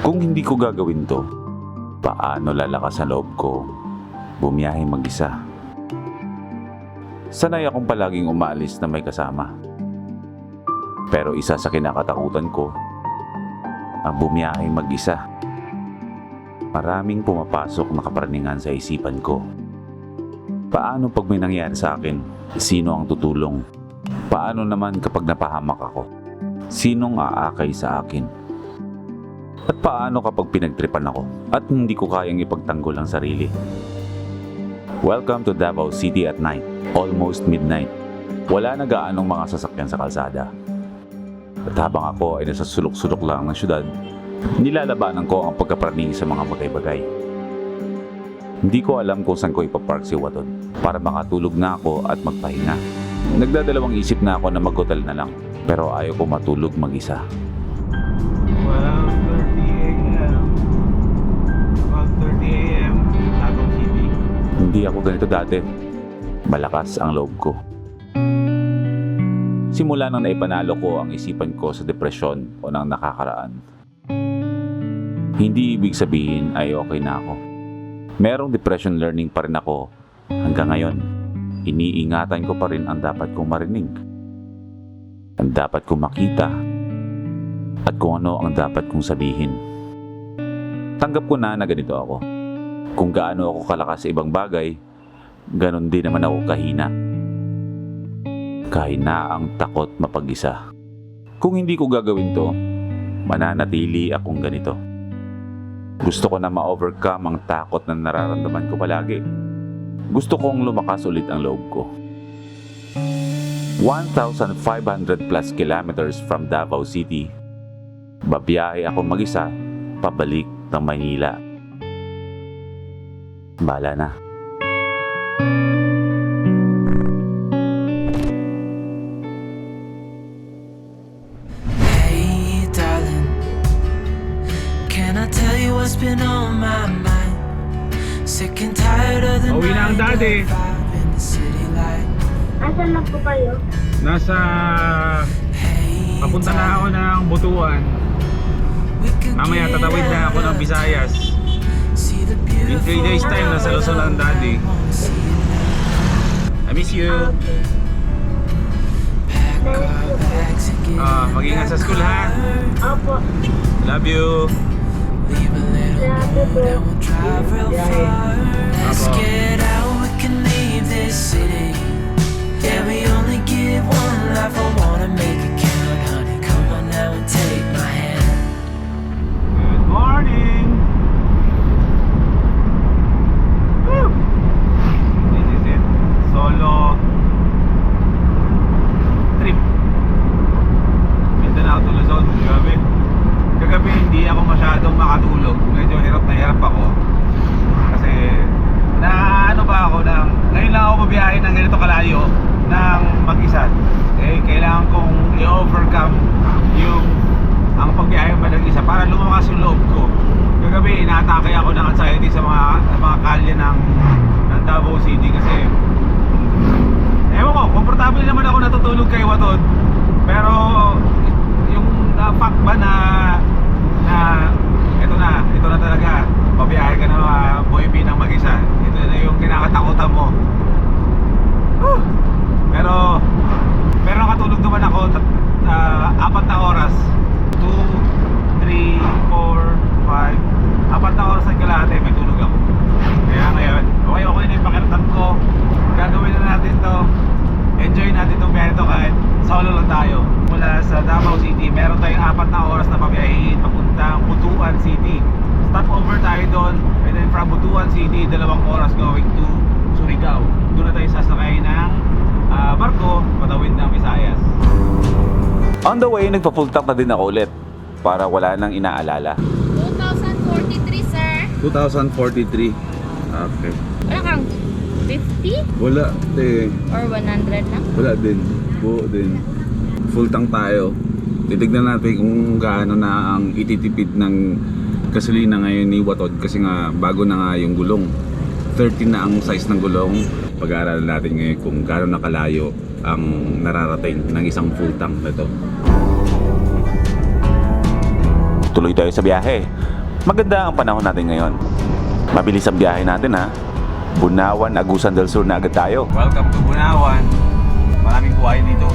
Kung hindi ko gagawin to, paano lalakas ang loob ko bumiyahe mag-isa? Sanay akong palaging umaalis na may kasama. Pero isa sa kinakatakutan ko, ang bumiyahe mag-isa. Maraming pumapasok na kapraningan sa isipan ko. Paano pag may nangyari sa akin? Sino ang tutulong? Paano naman kapag napahamak ako? Sinong aakay sa akin? At paano kapag pinagtripan ako at hindi ko kayang ipagtanggol ang sarili? Welcome to Davao City at night, almost midnight. Wala na gaanong mga sasakyan sa kalsada. At habang ako ay nasa sulok-sulok lang ng syudad, nilalabanan ko ang pagkapraning sa mga bagay-bagay. Hindi ko alam kung saan ko ipapark si Watod para makatulog na ako at magpahinga. Nagdadalawang isip na ako na mag-hotel na lang, pero ayaw ko matulog mag-isa. 12:30 a.m. 12:30 a.m. Davao City. Hindi ako ganito dati. Malakas ang loob ko. Simula nang naipanalo ko ang isipan ko sa depresyon o ng nakakaraan. Hindi ibig sabihin ay okay na ako. Merong depression learning pa rin ako hanggang ngayon. Iniingatan ko pa rin ang dapat kong marinig. Ang dapat kong makita. At kung ano ang dapat kong sabihin. Tanggap ko na ganito ako. Kung gaano ako kalakas sa ibang bagay, ganon din naman ako kahina. Kahina ang takot mapag-isa. Kung hindi ko gagawin to, mananatili akong ganito. Gusto ko na ma-overcome ang takot na nararamdaman ko palagi. Gusto kong lumakas ulit ang loob ko. 1,500 plus kilometers from Davao City, babiyahe ako mag-isa pabalik ng Maynila. Bahala na. Hey, darling, can I tell you what's been on my mind? Sick and tired of the Pauwi na ang daddy. 9 in the city light. Asan na po kayo? Nasa Hey, papunta na ako ng Butuan. we could Mamaya get tatawid na ako ng out of Visayas. see the In 3 days time, beautiful nasa Luzon ang world. daddy. I wanna see it. I miss you. Pack our bags and get Mag-ingat sa school ha. Opo. Love you. leave a little note and we'll drive real far. Let's Apo. get out, we can leave this city. Yeah, we only get one life, I wanna make it count, honey. Come on now and take my hand. Good morning. Woo! This is it. Solo trip. Mindanao to Luzon. Grabe. Kagabi hindi ako masyadong makatulog. Medyo hirap na hirap ako. Kasi na ano ba ako ng ngayon lang ako mabiyahe ng ganito kalayo ng mag-isa. Eh, kailangan kong i-overcome yung ang pagbiyahe ba ng isa para lumakas yung loob ko. Kagabi inaatake ako ng anxiety sa mga kalye ng Davao City kasi ewan ko, komportable naman ako natutulog kay Watod. Pero yung fact ba na ito na talaga pabiyahe ka na boy B ng mag-isa. Ito na yung kinakatakutan mo. Whew! Pero nakatulog naman ako 4 na oras. 2, 3, 4, 5 4 na oras at kalahati may tulog ako. Kaya ngayon, okay na yung pakiramdam ko. Gagawin na natin to. Enjoy natin itong biyahe to kahit solo lang tayo. Mula sa Davao City, meron tayong 4 na oras na pabiyahin papuntang Butuan City. Stop over tayo doon. And then from Butuan City, 2 oras going to Surigao. Doon na tayo sasakay ng barko, patawid ng Visayas. On the way, nagpa-full tank na din ako ulit para wala nang inaalala. 2043, sir. 2043. Okay. Wala kang 50 Wala, or 100 lang? Wala din. Buo din. Full tank tayo. Titignan natin kung gaano na ang ititipid ng gasolina ngayon ni Watod kasi nga bago na nga yung gulong. 13 na ang size ng gulong. Pag-aaralan natin ngayon kung gaano nakalayo ang nararating ng isang full tank na ito. Tuloy tayo sa biyahe. Maganda ang panahon natin ngayon. Mabilis ang biyahe natin ha. Bunawan, Agusan del Sur na agad tayo. Welcome to Bunawan. Maraming buhay dito.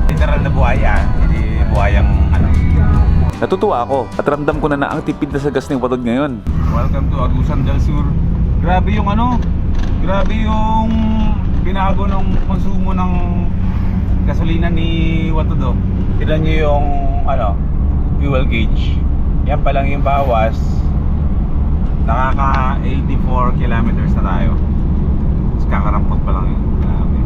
Literal na buhay hindi buhay ang ano. Natutuwa ako at ramdam ko na ang tipid na sa gas ni Watod ngayon. Welcome to Agusan del Sur. Grabe yung grabe yung binago ng konsumo ng gasolina ni Watod. Tignan nyo yung fuel gauge. Yan pa lang yung bawas. Nakaka 84 kilometers na tayo. Tapos kakarampot pa lang yun. Grabe.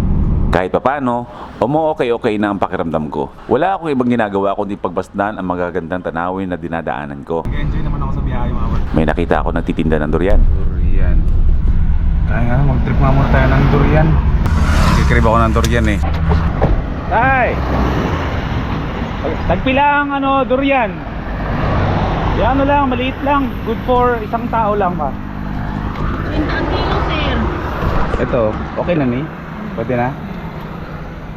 Kahit papano, okay na ang pakiramdam ko. Wala akong ibang ginagawa kundi pagbasdan ang magagandang tanawin na dinadaanan ko. Nag-enjoy naman ako sa biyahe mga bro. May nakita ako nagtitinda ng durian. Durian. Kaya nga, mag-trip nga muna tayo ng durian. Nagkikrib ako ng durian eh. Tay! Tagpila ang durian. Yan lang, maliit lang. Good for isang tao lang pa. Ang kilo, sir. Ito, okay na ni? Pwede na?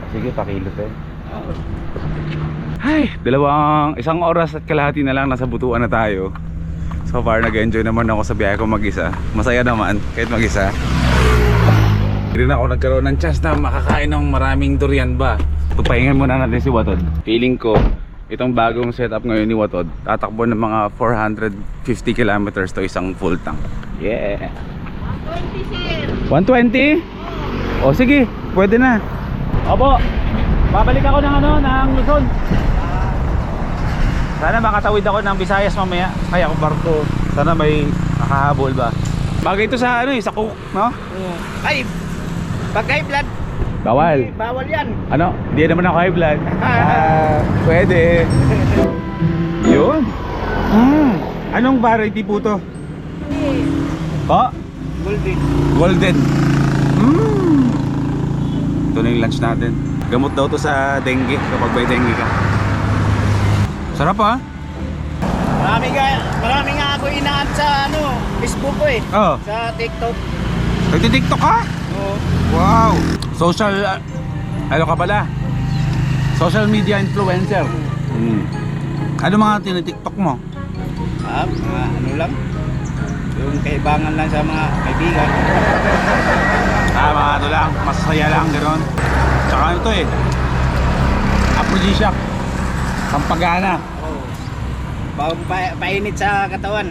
Sige, pakilot eh. Ay, isang oras at kalahati na lang nasa butuan na tayo. So far, nag-enjoy naman ako sa biyahe ko mag-isa. Masaya naman, kahit mag-isa. Hindi rin ako nagkaroon ng chance na makakain ng maraming durian ba. Tupahingan muna natin si Watod. Feeling ko, itong bagong setup ngayon ni Watod, tatakbo ng mga 450 kilometers to isang full tank. Yeah! 20, sir. 120? O sige, pwede na. Opo, babalik ako ng ng Luzon. Sana makatawid ako ng Visayas mamaya. Kaya ako barko. Sana may nakahabol ba. Bagay ito sa sa cook, no? Ay, pag high blood, Bawal. bawal yan. Ano? Hindi naman ako high blood. Pwede. Yun. Anong variety po to? Po? Golden. Golden. Ito na yung lunch natin. Gamot daw to sa dengue kapag may dengue ka. Sarap ha? Marami nga ako inaan sa Facebook ko eh. Oo. Sa TikTok. Nagtitiktok ka? Oo. Wow. Social, ano ka pala? Social media influencer. Ano mga tinitiktok mo? Mga lang. Yung kaibangan lang sa mga kaibigan. Mga lang, masaya lang gano'n. Tsaka ito aphrodisiac. Pampagana. Painit sa katawan.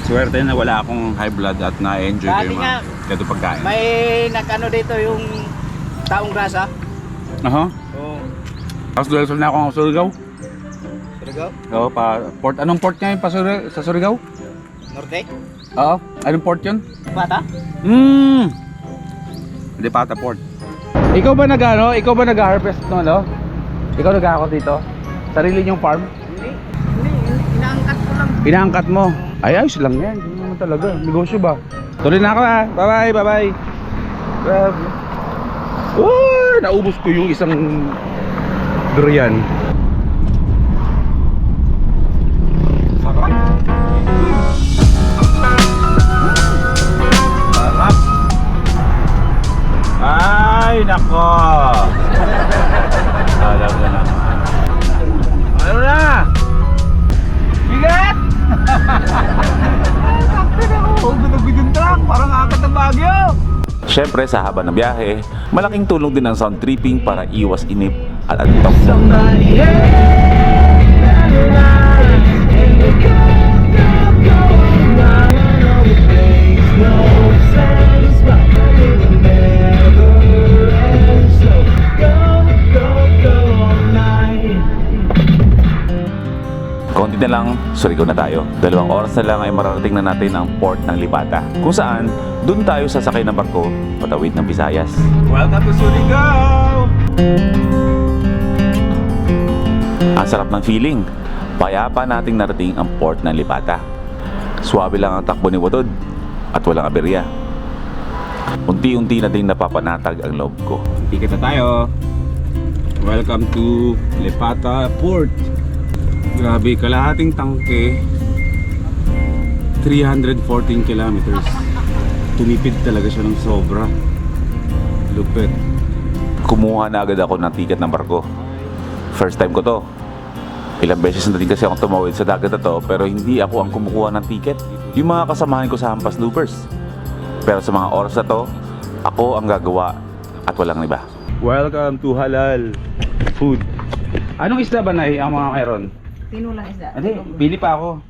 Swerte na wala akong high blood at na-enjoy ko Dati yung nga, ganito pagkain. May dito yung taong grasa. Aha. Oo. Tapos duwelso na ako ng Surigao. Surigao? Oo, port. Anong port niya yung sa Surigao? Norte? Oo. Anong port yun? Bata? Hindi pata port. Ikaw ba nag-harvest no? Ikaw nag-ako dito? Sarili niyong farm? Hindi. Inaangkat ko lang. Inaangkat mo? Ay, ayos lang yan. Hindi naman talaga. Negosyo ba? Tuloy na ako ha. Bye-bye, bye-bye. Grabe. Uy, naubos ko yung isang durian. Sarap. Sarap. Ay, nako. Alam ko na. Ano na? Bigat! Sakto na ako. Huwag na yung truck. Parang akat ng Baguio. Siyempre sa haba ng biyahe, malaking tulong din ang sound tripping para iwas inip at antok. Konti na lang, Surigao na tayo. 2 oras na lang ay mararating na natin ang port ng Lipata, kung saan doon tayo sasakay ng barko patawid ng Visayas. Welcome to Surigao! Ang sarap ng feeling. Payapa nating narating ang port ng Lipata. Suwabe lang ang takbo ni Watod at walang aberya. Unti-unti na din napapanatag ang loob ko. Ticket na tayo. Welcome to Lipata Port. Grabe, kalahating tangke, 314 kilometers. Tumipid talaga siya ng sobra. Lupit. Kumuha na agad ako ng ticket ng barko. First time ko to. Ilang beses na din kasi akong tumawid sa dagat na to pero hindi ako ang kumukuha ng ticket. Yung mga kasamahan ko sa Hampas Loopers. Pero sa mga oras na to, ako ang gagawa at walang iba. Welcome to Halal Food. Anong isda ba Nay ang mga meron? Tinulang isda. Hindi, pili pa ako.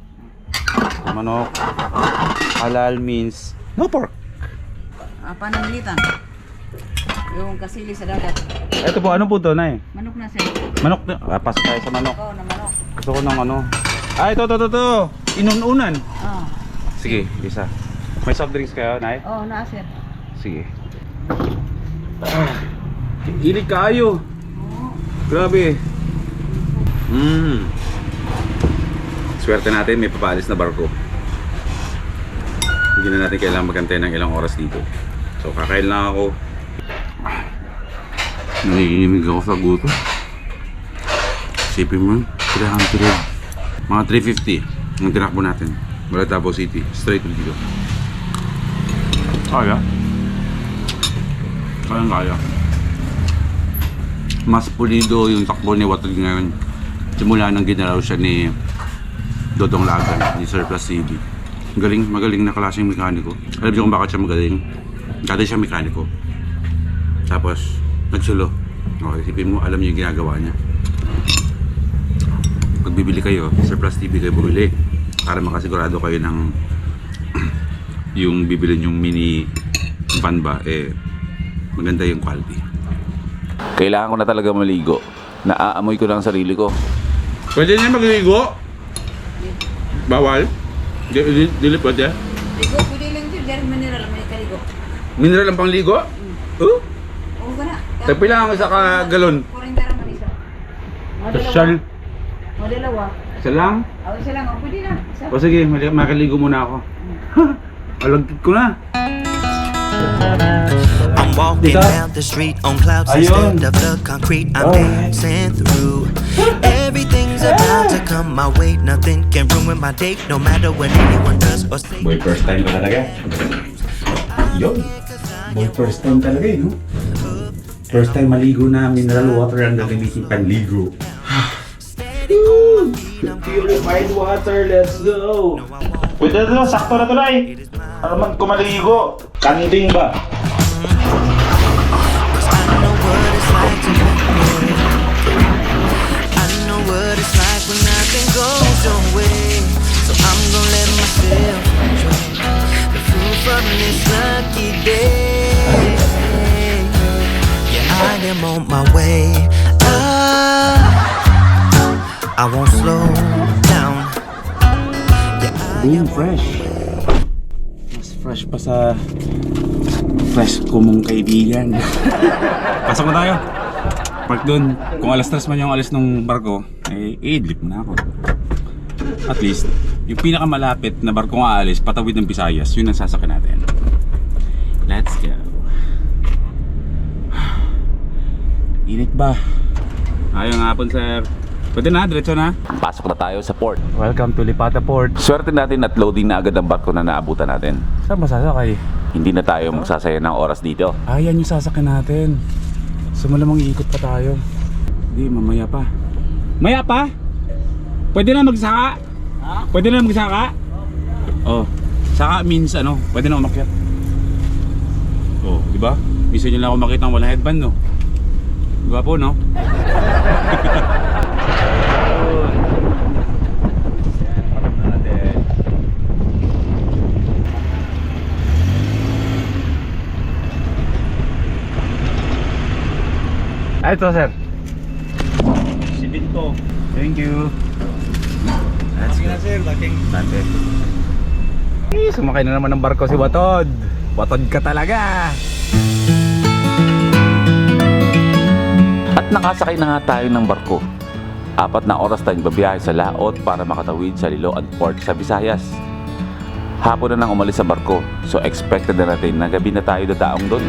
Manok. Halal means no pork. Pananglitan. Yung kasili sa dagat. Ito po, ano po to Nay? Manok na sir. Manok na. Pasok tayo sa manok. Oo, na manok. Gusto ko ng ano. Ito. Inununan. Oo. Sige, isa. May soft drinks kayo, Nay? Oo, na sir. Sige. Ilig kayo. Grabe. Swerte natin, may papalis na barko. Hindi na natin kailangan magantay ng ilang oras dito. So, kakain lang ako. Nanginginig ako sa guto. Isipin mo, 300. Mga 350 ang tinakbo natin. Mula Davao City, straight to dito. Kaya? Kaya. Mas pulido yung takbo ni Watod ngayon. Simula nang ginalaw siya ni Dodong Lagan, ni Sir Plus CB. Magaling na klaseng mekaniko. Alam niyo kung bakit siya magaling? Dati siya mekaniko. Tapos, nagsulo. Okay, isipin mo, alam niyo yung ginagawa niya. Pag bibili kayo, Sir Plus TV kayo bumili. Para makasigurado kayo ng yung bibili yung mini van ba, maganda yung quality. Kailangan ko na talaga maligo. Naaamoy ko ng sarili ko. Pwede niya magligo? Bawal? Dili pwede? Ligo, pwede lang sir. Dari mineral, may kaligo. Mineral ang pangligo? Oo ba na? Tagpilang sa galon. 40 raman isa. Social. Madalawa. Isa lang? Isa lang. Pwede na. Isa. O sige, makaligo muna ako. Alagkit ko na. I'm walking down the street on clouds instead of the concrete I'm dancing through. Everything's about to come my way. Nothing can ruin my day, no matter what anyone does or say. Boy, first time ka talaga. Yun. Boy, first time talaga no? First time maligo na mineral water ang gagamitin panligo. Purified water, let's go! Pwede na to, sakto na to na eh. Ano man kumaligo? Kanding ba? I know what it's like to be good. I know what it's like when nothing goes your way. So I'm gonna let myself enjoy the fruit from this lucky day. Yeah, I am on my way. I won't slow down. Boom, fresh. Mas fresh pa sa fresh ko mong kaibigan. Pasok na tayo. Park dun. Kung alas 3 man yung alis ng barko, i-idlip mo na ako. At least, yung pinakamalapit na barko nga alis, patawid ng Visayas, yun ang sasakyan natin. Let's go. Init ba? Ayong hapon, sir. Pwede na, diretso na. Pasok na tayo sa port. Welcome to Lipata Port. Swerte natin at loading na agad ang barko na naabutan natin. Saan masasakay? Hindi na tayo magsasaya ng oras dito. Ayan yung sasakyan natin. So malamang iikot pa tayo. Hindi, mamaya pa. Maya pa? Pwede na magsaka? Pwede na magsaka? Oh, saka means ano, pwede na umakyat. Oh, di ba? Minsan nyo lang ako makita ng walang headband, no? Di ba po, no? Ay, ito sir. Si Binto. Thank you. Let's go. Sir, laking natin. Sumakay na naman ng barko si Watod. Watod ka talaga. At nakasakay na nga tayo ng barko. 4 na oras tayong babiyahe sa laot para makatawid sa Liloan Port sa Visayas. Hapon na nang umalis sa barko, so expected na natin na gabi na tayo dadaong doon.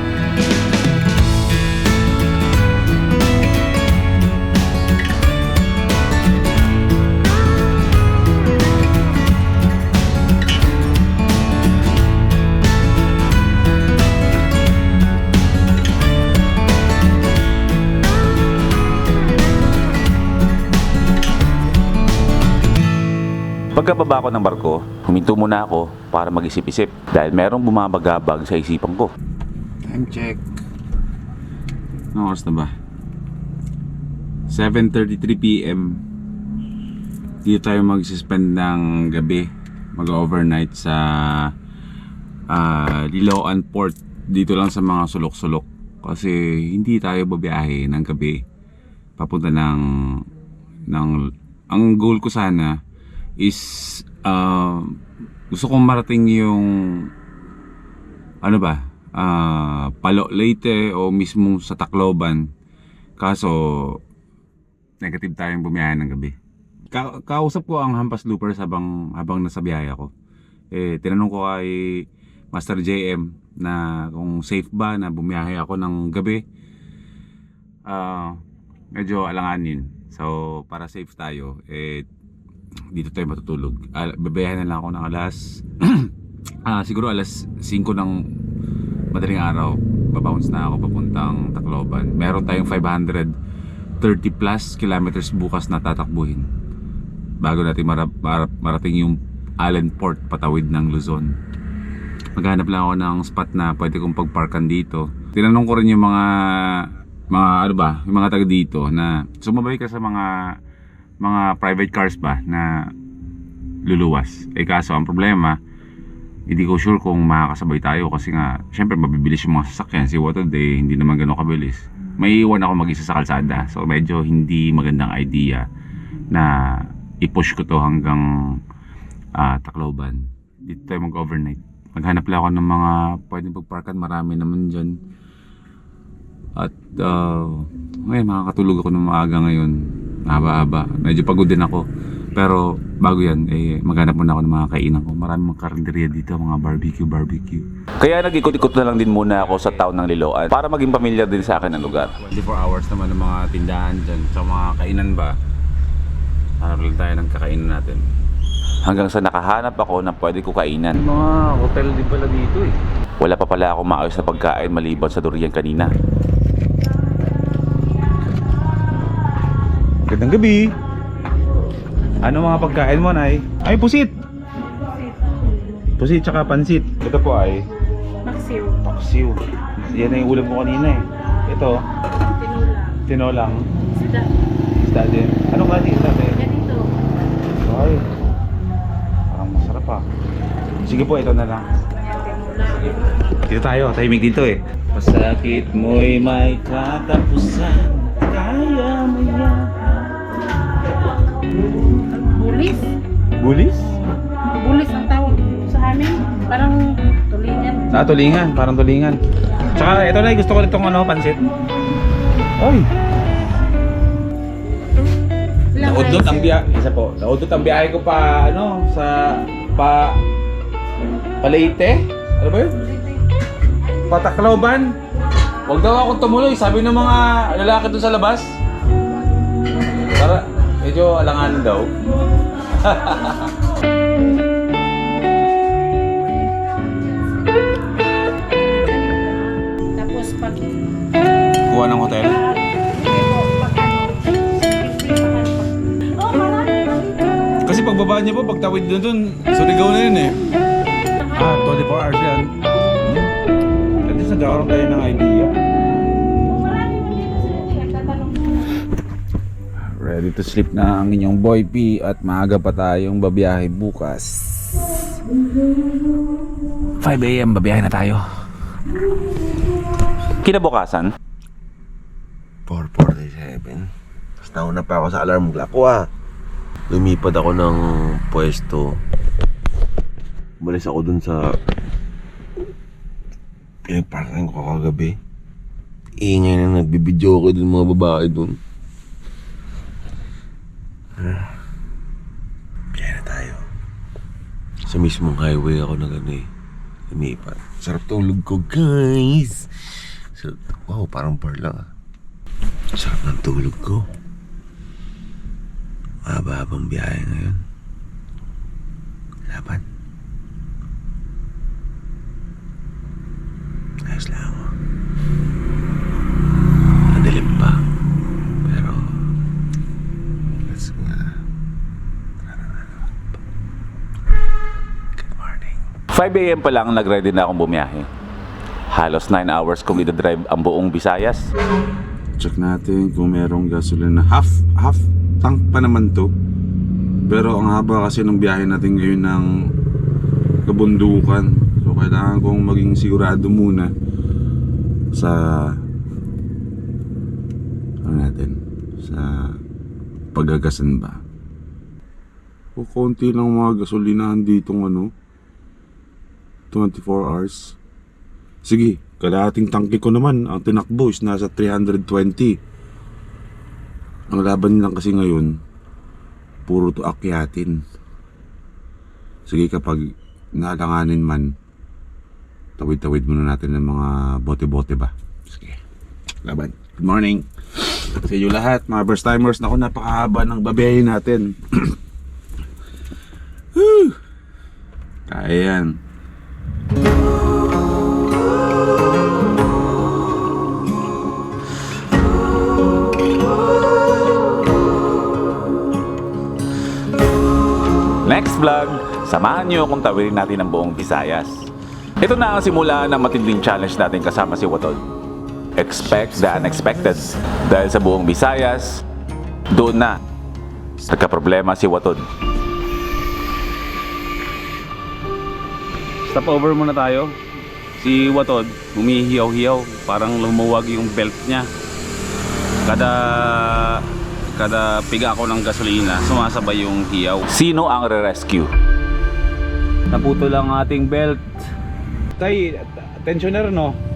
Pagkababa ko ng barko, huminto muna ako para mag-isip-isip dahil merong bumabagabag sa isipan ko. Time check. Anong oras na ba? 7:33 PM. Dito tayo mag-suspend ng gabi. Mag-overnight sa Liloan Port. Dito lang sa mga sulok-sulok. Kasi hindi tayo babiyahe ng gabi. Papunta ang goal ko sana is gusto kong marating yung Palo Leyte o mismo sa Tacloban. Kaso negative tayong bumiyahe ng gabi. Kausap ko ang Hampas Loopers habang nasa biyahe ako. Tinanong ko kay Master JM na kung safe ba na bumiyahe ako ng gabi. Medyo alanganin. So para safe tayo, dito tayo matutulog. Babayahan na lang ako ng alas siguro alas 5 ng madaling araw. Babounce na ako papuntang Tacloban. Meron tayong 530 plus kilometers bukas na tatakbuhin bago natin marating yung Allen Port patawid ng Luzon. Maghanap lang ako ng spot na pwede kong pagparkan dito. Tinanong ko rin yung mga yung mga taga dito na sumabay ka sa mga private cars ba na luluwas. Kaso ang problema, hindi ko sure kung makakasabay tayo kasi nga syempre mabibilis yung mga sasakyan. Si Waterday hindi naman gano'ng kabilis. May iwan ako mag-isa sa kalsada. So medyo hindi magandang idea na i-push ko to hanggang Tacloban. Dito tayo mag-overnight. Maghanap lang ako ng mga pwedeng pagparkan. Marami naman dyan. At ngayon makakatulog ako ng maaga ngayon. Haba-haba. Medyo pagod din ako. Pero bago yan, maghanap muna ako ng mga kainan ko. Maraming mga karinderya dito, mga barbecue. Kaya nag-ikot-ikot na lang din muna ako sa town ng Liloan para maging pamilyar din sa akin ang lugar. 24 hours naman ng mga tindahan dyan. Sa mga kainan ba? Hanap lang tayo ng kakainan natin. Hanggang sa nakahanap ako ng pwede ko kainan. Mga hotel din pala dito Wala pa pala ako maayos na pagkain maliban sa durian kanina. Gandang gabi. Ano mga pagkain mo, Nay? Ay, pusit! Pusit tsaka pansit. Ito po ay Maksiw. paksiw. Yan na yung ulam ko kanina Ito, tinolang. Isda din. Anong klase isda din? Ganito. Ay, parang masarap Sige po, ito na lang. Dito tayo, tahimik dito Pasakit mo'y may katapusan. Kaya maya. Bulis. Bulis? Bulis ang tawag sa amin. Parang tulingan. Tulingan, parang tulingan. Tsaka ito na, gusto ko nitong pansit. Oy! Naudot ang biyahe, isa po. Naudot ang biyahe ko sa Leyte. Ano ba yun? Tacloban. Huwag daw akong tumuloy, sabi ng mga lalaki doon sa labas. Para medyo alanganin daw. Tapos pag Kuha ng hotel. Kasi pagbaba niya po, pagtawid doon, Surigao na yun 24 hours yan. At least nagkakaroon tayo ng idea. Ready to sleep na ang inyong boy P at maaga pa tayong babiyahe bukas. 5 AM babiyahe na tayo. Kinabukasan, 4:47. Tapos nauna pa ako sa alarm clock ko Lumipad ako ng pwesto. Umalis ako dun sa pinagparkan ko kagabi. Ingay na nagbibidyo ko dun mga babae dun. Biyahe na tayo. Sa mismong highway ako na lumipad. Sarap tulog ko, guys. Wow, parang bar lang Sarap ng tulog ko. Mahaba-habang biyahe ngayon. Laban. Ayos lang ako. Madilim pa. Pero let's go. 5 AM pa lang nag-ready na akong bumiyahe. Halos 9 hours kong idadrive ang buong Visayas. Check natin kung merong gasolina. Half tank pa naman to. Pero ang haba kasi ng biyahe natin ngayon ng kabundukan. So kailangan kong maging sigurado muna sa sa paggagasan ba. O konti lang mga gasolinahan ditong 24 hours. Sige, kalahating tangke ko naman ang tinakbo is nasa 320. Ang laban lang kasi ngayon puro to akyatin. Sige, kapag naalanganin man, tawid-tawid muna natin ng mga bote-bote ba. Sige, laban. Good morning sa inyo lahat, mga first timers. Naku, napakahaba ng babiyahin natin. Kaya yan. Next vlog, samahan niyo kung tawirin natin ang buong Visayas. Ito na ang simula ng matinding challenge natin kasama si Watod. Expect the unexpected. Dahil sa buong Visayas, doon na nagka-problema si Watod. Stop over muna tayo. Si Watod, humihiyaw-hiyaw. Parang lumuwag yung belt niya. Kada piga ako ng gasolina, sumasabay yung hiyaw. Sino ang re-rescue? Naputo lang ang ating belt. Tay, tensioner no?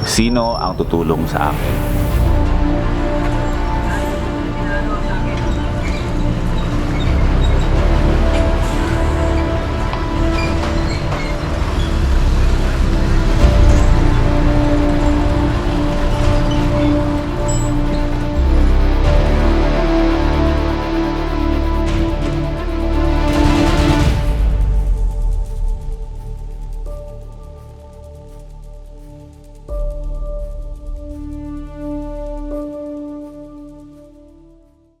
Sino ang tutulong sa akin?